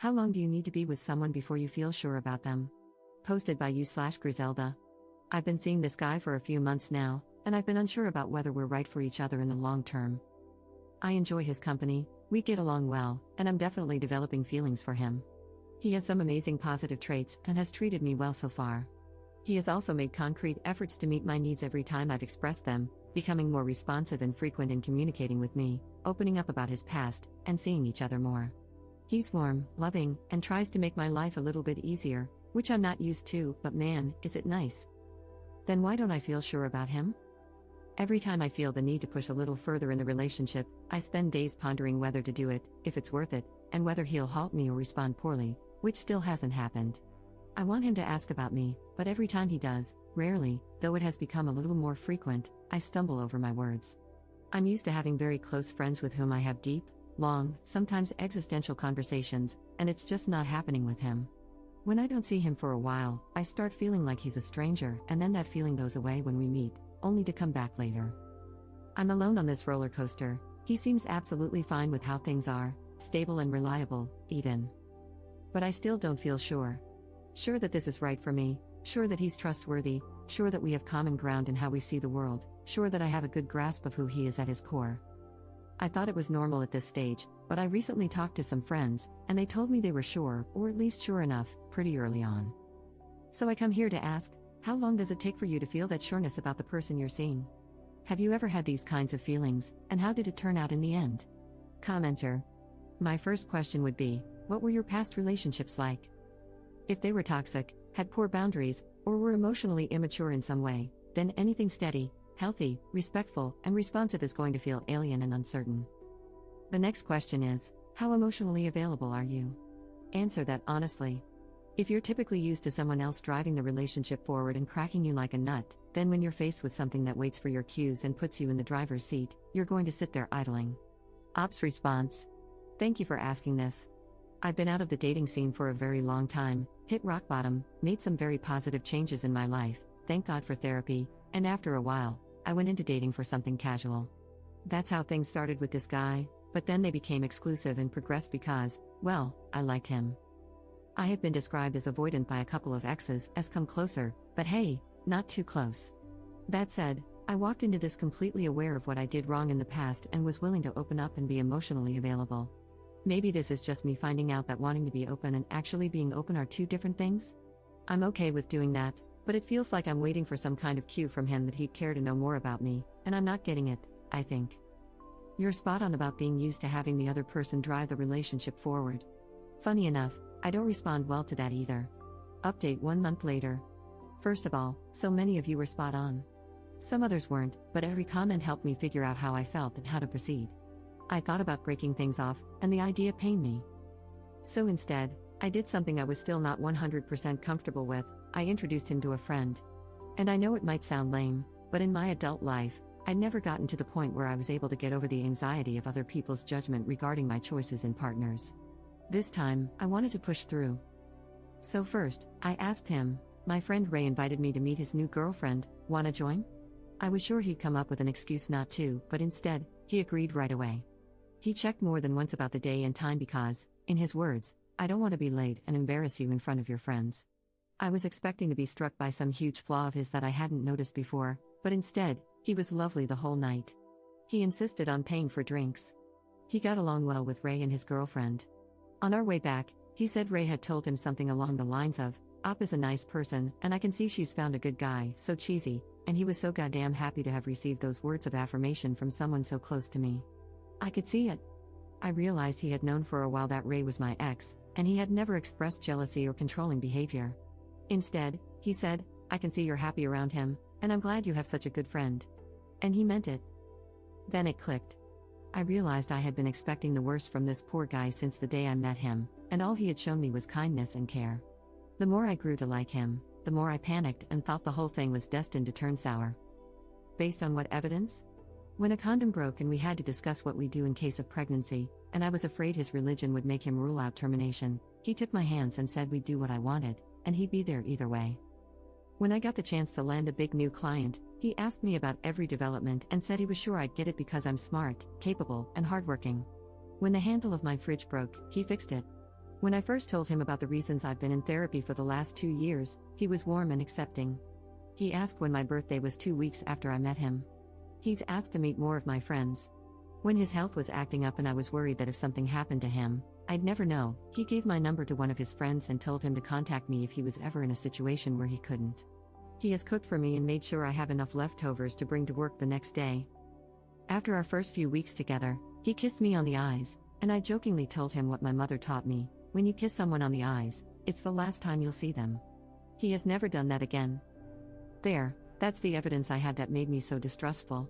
How long do you need to be with someone before you feel sure about them? Posted by you/Griselda. I've been seeing this guy for a few months now, and I've been unsure about whether we're right for each other in the long term. I enjoy his company, we get along well, and I'm definitely developing feelings for him. He has some amazing positive traits and has treated me well so far. He has also made concrete efforts to meet my needs every time I've expressed them, becoming more responsive and frequent in communicating with me, opening up about his past, and seeing each other more. He's warm, loving, and tries to make my life a little bit easier, which I'm not used to, but man, is it nice. Then why don't I feel sure about him? Every time I feel the need to push a little further in the relationship, I spend days pondering whether to do it, if it's worth it, and whether he'll halt me or respond poorly, which still hasn't happened. I want him to ask about me, but every time he does, rarely, though it has become a little more frequent, I stumble over my words. I'm used to having very close friends with whom I have deep, long, sometimes existential conversations, and it's just not happening with him. When I don't see him for a while, I start feeling like he's a stranger, and then that feeling goes away when we meet, only to come back later. I'm alone on this roller coaster. He seems absolutely fine with how things are, stable and reliable, even. But I still don't feel sure. Sure that this is right for me, sure that he's trustworthy, sure that we have common ground in how we see the world, sure that I have a good grasp of who he is at his core. I thought it was normal at this stage, but I recently talked to some friends, and they told me they were sure, or at least sure enough, pretty early on. So I come here to ask, how long does it take for you to feel that sureness about the person you're seeing? Have you ever had these kinds of feelings, and how did it turn out in the end? Commenter. My first question would be, what were your past relationships like? If they were toxic, had poor boundaries, or were emotionally immature in some way, then anything steady, healthy, respectful, and responsive is going to feel alien and uncertain. The next question is, how emotionally available are you? Answer that honestly. If you're typically used to someone else driving the relationship forward and cracking you like a nut, then when you're faced with something that waits for your cues and puts you in the driver's seat, you're going to sit there idling. Ops response. Thank you for asking this. I've been out of the dating scene for a very long time, hit rock bottom, made some very positive changes in my life, thank God for therapy, and after a while, I went into dating for something casual. That's how things started with this guy, but then they became exclusive and progressed because, well, I liked him. I have been described as avoidant by a couple of exes as come closer, but hey, not too close. That said, I walked into this completely aware of what I did wrong in the past and was willing to open up and be emotionally available. Maybe this is just me finding out that wanting to be open and actually being open are two different things? I'm okay with doing that, but it feels like I'm waiting for some kind of cue from him that he'd care to know more about me, and I'm not getting it, I think. You're spot on about being used to having the other person drive the relationship forward. Funny enough, I don't respond well to that either. Update 1 month later. First of all, so many of you were spot on. Some others weren't, but every comment helped me figure out how I felt and how to proceed. I thought about breaking things off, and the idea pained me. So instead, I did something I was still not 100% comfortable with. I introduced him to a friend. And I know it might sound lame, but in my adult life, I'd never gotten to the point where I was able to get over the anxiety of other people's judgment regarding my choices in partners. This time, I wanted to push through. So first, I asked him, my friend Ray invited me to meet his new girlfriend, wanna join? I was sure he'd come up with an excuse not to, but instead, he agreed right away. He checked more than once about the day and time because, in his words, I don't want to be late and embarrass you in front of your friends. I was expecting to be struck by some huge flaw of his that I hadn't noticed before, but instead, he was lovely the whole night. He insisted on paying for drinks. He got along well with Ray and his girlfriend. On our way back, he said Ray had told him something along the lines of, Op is a nice person, and I can see she's found a good guy, so cheesy, and he was so goddamn happy to have received those words of affirmation from someone so close to me. I could see it. I realized he had known for a while that Ray was my ex, and he had never expressed jealousy or controlling behavior. Instead, he said, I can see you're happy around him, and I'm glad you have such a good friend. And he meant it. Then it clicked. I realized I had been expecting the worst from this poor guy since the day I met him, and all he had shown me was kindness and care. The more I grew to like him, the more I panicked and thought the whole thing was destined to turn sour. Based on what evidence? When a condom broke and we had to discuss what we do in case of pregnancy, and I was afraid his religion would make him rule out termination, he took my hands and said we'd do what I wanted, and he'd be there either way. When I got the chance to land a big new client, he asked me about every development and said he was sure I'd get it because I'm smart, capable, and hardworking. When the handle of my fridge broke, he fixed it. When I first told him about the reasons I've been in therapy for the last 2 years, he was warm and accepting. He asked when my birthday was 2 weeks after I met him. He's asked to meet more of my friends. When his health was acting up and I was worried that if something happened to him, I'd never know, he gave my number to one of his friends and told him to contact me if he was ever in a situation where he couldn't. He has cooked for me and made sure I have enough leftovers to bring to work the next day. After our first few weeks together, he kissed me on the eyes, and I jokingly told him what my mother taught me: when you kiss someone on the eyes, it's the last time you'll see them. He has never done that again. That's the evidence I had that made me so distrustful.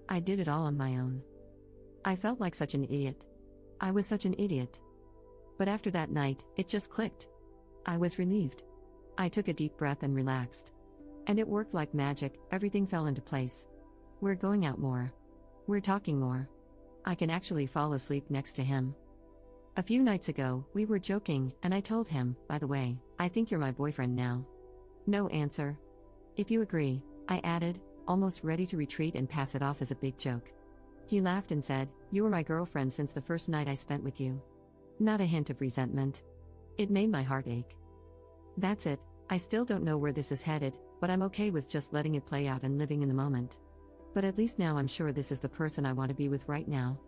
I did it all on my own. I felt like such an idiot. I was such an idiot. But after that night, it just clicked. I was relieved. I took a deep breath and relaxed. And it worked like magic, everything fell into place. We're going out more. We're talking more. I can actually fall asleep next to him. A few nights ago, we were joking, and I told him, by the way, I think you're my boyfriend now. No answer. If you agree, I added, almost ready to retreat and pass it off as a big joke. He laughed and said, you were my girlfriend since the first night I spent with you. Not a hint of resentment. It made my heart ache. That's it, I still don't know where this is headed, but I'm okay with just letting it play out and living in the moment. But at least now I'm sure this is the person I want to be with right now.